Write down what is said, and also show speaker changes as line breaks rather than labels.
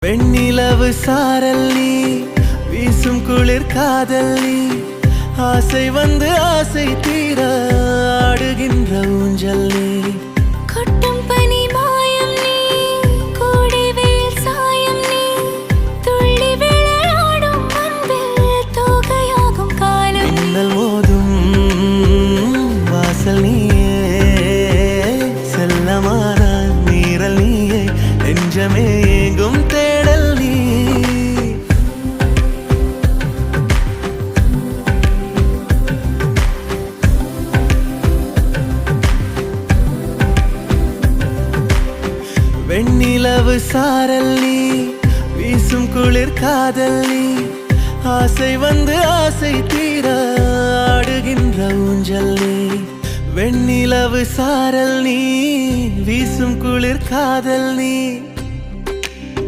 வெண்ணிலவு சாரல் நீ வீசும் குளிர் காதல் நீ ஆசை வந்து ஆசை தீர ஆடுகின்ற ஊஞ்சல் நீ
கொட்டும் பனி மாயம் நீ கூடி வெயில் சாயம் நீ துள்ளி விளையாடும் அன்பில் தோகையாகும் காலம்
மின்னல் மோதும் வாசல் நீயே செல்லமான நீரல் நீயே நெஞ்சமே ஏங்கும் தேடல் நீ வெண்ணிலவு சாரல் நீ வீசும் குளிர் காதல் நீ ஆசை வந்து ஆசை தீர ஆடுகின்ற ஊஞ்சல் நீ வெண்ணிலவு சாரல் நீ வீசும் குளிர் காதல் நீ